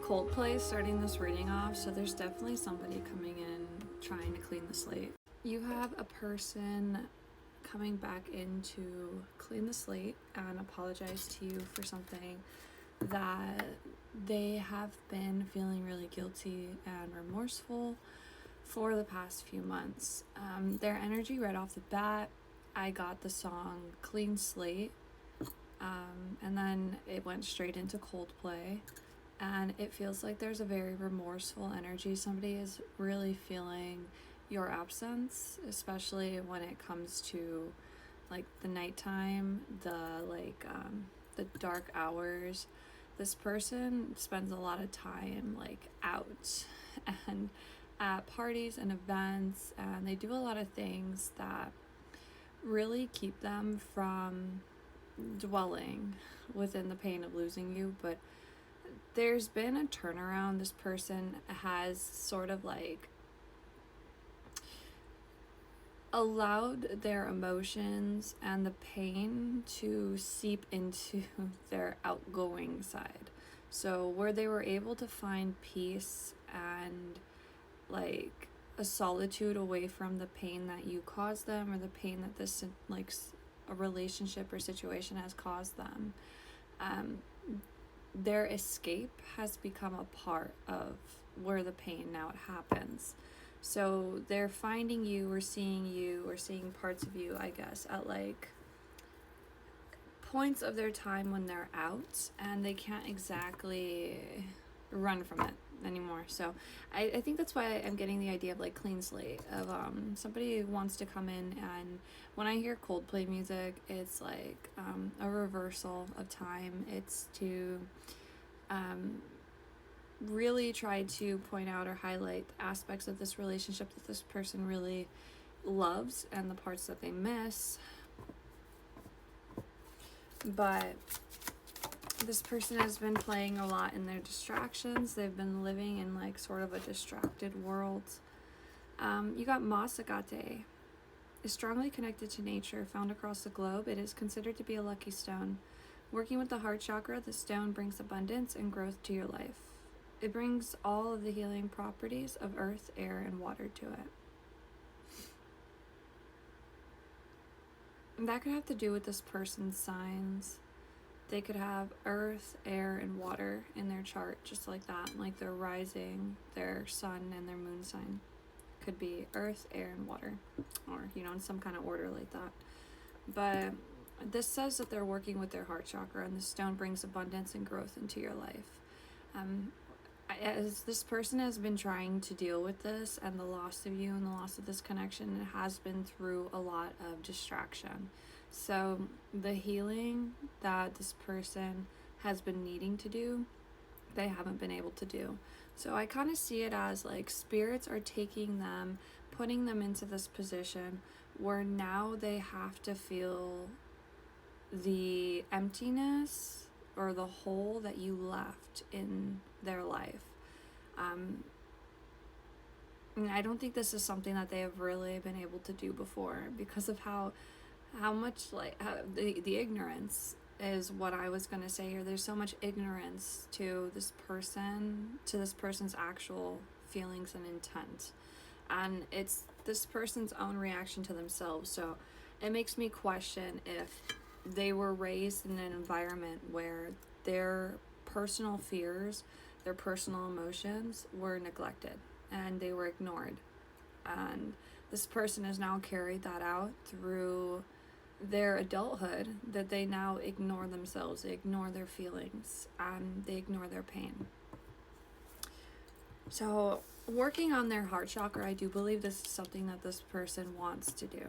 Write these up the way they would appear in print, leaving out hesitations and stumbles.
Coldplay is starting this reading off, so there's definitely somebody coming in trying to clean the slate. You have a person coming back in to clean the slate and apologize to you for something that they have been feeling really guilty and remorseful for the past few months. Their energy right off the bat, I got the song Clean Slate, and then it went straight into Coldplay, and it feels like there's a very remorseful energy. Somebody is really feeling your absence, especially when it comes to like the nighttime, the dark hours. This person spends a lot of time like out and at parties and events, and they do a lot of things that really keep them from dwelling within the pain of losing you. But there's been a turnaround. This person has sort of like allowed their emotions and the pain to seep into their outgoing side. So where they were able to find peace and like a solitude away from the pain that you caused them, or the pain that this like a relationship or situation has caused them, their escape has become a part of where the pain now happens. So they're finding you or seeing parts of you, I guess, at like points of their time when they're out, and they can't exactly run from it anymore. So I think that's why I'm getting the idea of like clean slate, of somebody wants to come in, and when I hear Coldplay music, it's like a reversal of time. It's to really try to point out or highlight the aspects of this relationship that this person really loves and the parts that they miss. But this person has been playing a lot in their distractions. They've been living in like sort of a distracted world. You got moss agate. Is strongly connected to nature, found across the globe. It is considered to be a lucky stone. Working with the heart chakra, the stone brings abundance and growth to your life. It brings all of the healing properties of earth, air, and water to it. And that could have to do with this person's signs. They could have earth, air, and water in their chart, just like that. Like their rising, their sun, and their moon sign could be earth, air, and water, or, you know, in some kind of order like that. But this says that they're working with their heart chakra, and the stone brings abundance and growth into your life. As this person has been trying to deal with this and the loss of you and the loss of this connection, it has been through a lot of distraction. So the healing that this person has been needing to do, they haven't been able to do. So I kind of see it as like spirits are taking them, putting them into this position where now they have to feel the emptiness or the hole that you left in their life. And I don't think this is something that they have really been able to do before, because of how much like how the ignorance is what I was going to say here. There's so much ignorance to this person's actual feelings and intent, and it's this person's own reaction to themselves. So it makes me question if they were raised in an environment where their personal fears, their personal emotions were neglected and they were ignored. And this person has now carried that out through their adulthood, that they now ignore themselves, they ignore their feelings, and they ignore their pain. So working on their heart chakra, I do believe this is something that this person wants to do.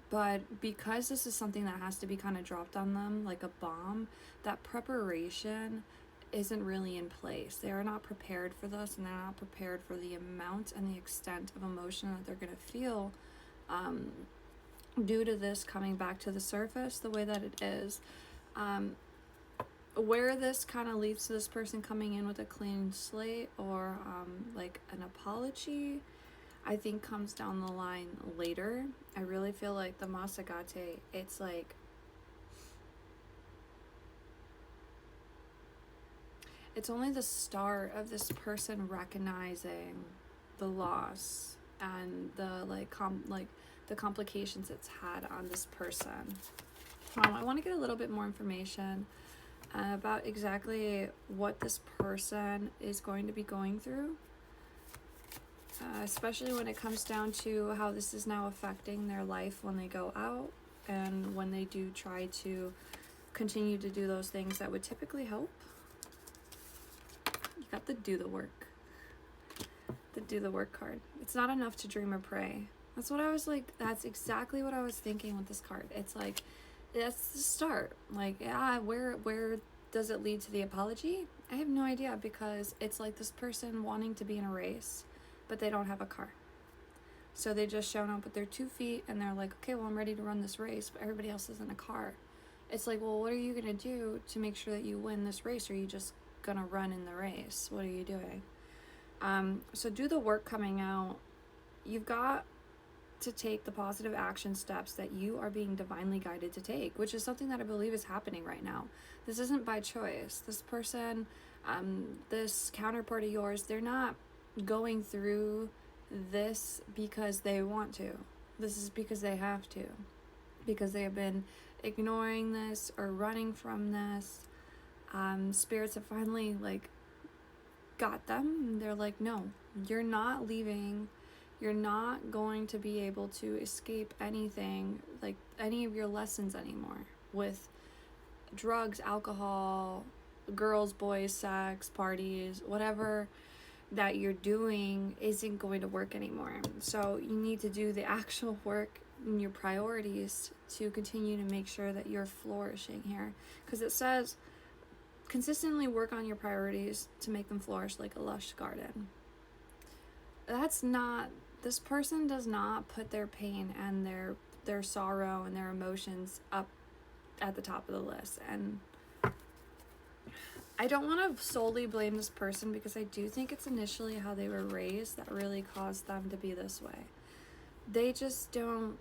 But because this is something that has to be kind of dropped on them like a bomb, that preparation isn't really in place. They are not prepared for this, and they're not prepared for the amount and the extent of emotion that they're going to feel due to this coming back to the surface the way that it is. Where this kind of leads to this person coming in with a clean slate or like an apology, I think comes down the line later. I really feel like the Masagate, it's like it's only the start of this person recognizing the loss and the the complications it's had on this person. I want to get a little bit more information about exactly what this person is going to be going through, especially when it comes down to how this is now affecting their life when they go out and when they do try to continue to do those things that would typically help. You got the do the work. The do the work card. It's not enough to dream or pray. That's what I was like, that's exactly what I was thinking with this card. It's like, that's the start. Like, yeah, where does it lead to the apology? I have no idea, because it's like this person wanting to be in a race, but they don't have a car. So they just shown up with their 2 feet and they're like, okay, well, I'm ready to run this race, but everybody else is in a car. It's like, well, what are you going to do to make sure that you win this race? Or are you just going to run in the race? What are you doing? So do the work coming out. You've got to take the positive action steps that you are being divinely guided to take, which is something that I believe is happening right now. This isn't by choice. This person, this counterpart of yours, they're not going through this because they want to. This is because they have to, because they have been ignoring this or running from this. Spirits have finally got them. They're like, no, you're not leaving. You're not going to be able to escape anything, like any of your lessons anymore, with drugs, alcohol, girls, boys, sex, parties, whatever that you're doing isn't going to work anymore. So you need to do the actual work in your priorities to continue to make sure that you're flourishing here. Because it says, consistently work on your priorities to make them flourish like a lush garden. That's not, this person does not put their pain and their sorrow and their emotions up at the top of the list. And I don't want to solely blame this person, because I do think it's initially how they were raised that really caused them to be this way. They just don't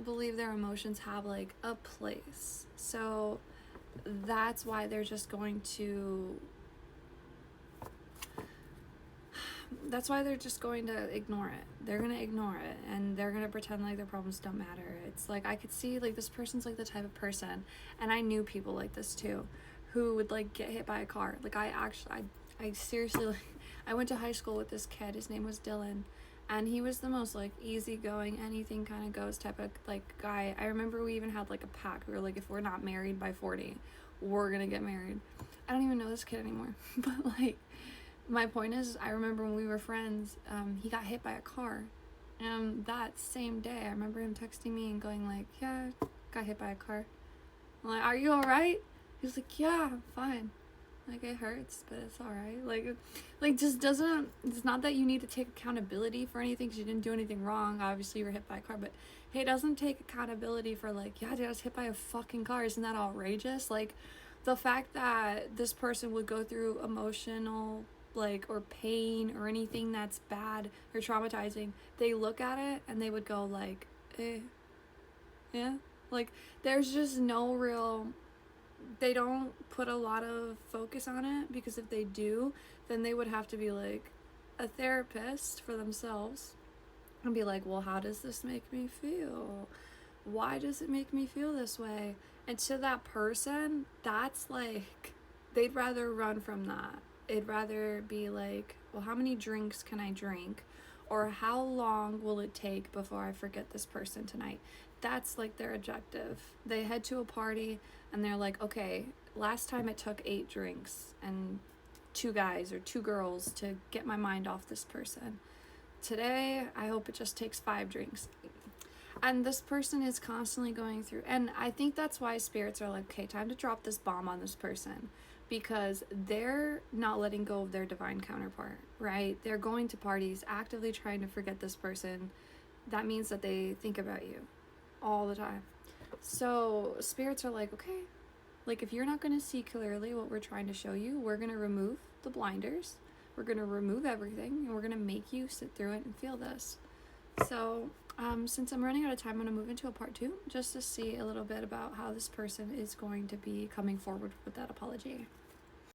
believe their emotions have a place. So that's why they're just going to ignore it. They're going to ignore it, and they're going to pretend like their problems don't matter. It's like, I could see this person's the type of person, and I knew people like this too, who would get hit by a car. I seriously, I went to high school with this kid. His name was Dylan, and he was the most easygoing, anything kind of goes type of guy. I remember we even had a pact. We were like, if we're not married by 40, we're gonna get married. I don't even know this kid anymore, but my point is, I remember when we were friends, he got hit by a car, and that same day I remember him texting me and going yeah, got hit by a car. I'm like, are you all right? He was like, yeah, I'm fine. It hurts, but it's all right. Just doesn't, it's not that you need to take accountability for anything, because you didn't do anything wrong. Obviously you were hit by a car, but he doesn't take accountability for yeah, dude, I was hit by a fucking car. Isn't that outrageous? The fact that this person would go through emotional or pain or anything that's bad or traumatizing, they look at it and they would go yeah. There's just no real, they don't put a lot of focus on it, because if they do, then they would have to be a therapist for themselves and be well, how does this make me feel? Why does it make me feel this way? And to that person, that's they'd rather run from that. It'd rather be well, how many drinks can I drink? Or how long will it take before I forget this person tonight? That's their objective. They head to a party and they're okay, last time it took 8 drinks and 2 guys or 2 girls to get my mind off this person. Today, I hope it just takes 5 drinks. And this person is constantly going through, and I think that's why spirits are okay, time to drop this bomb on this person, because they're not letting go of their divine counterpart, right? They're going to parties, actively trying to forget this person. That means that they think about you all the time. So spirits are okay, if you're not going to see clearly what we're trying to show you, we're going to remove the blinders, we're going to remove everything, and we're going to make you sit through it and feel this. So since I'm running out of time, I'm going to move into a part 2, just to see a little bit about how this person is going to be coming forward with that apology.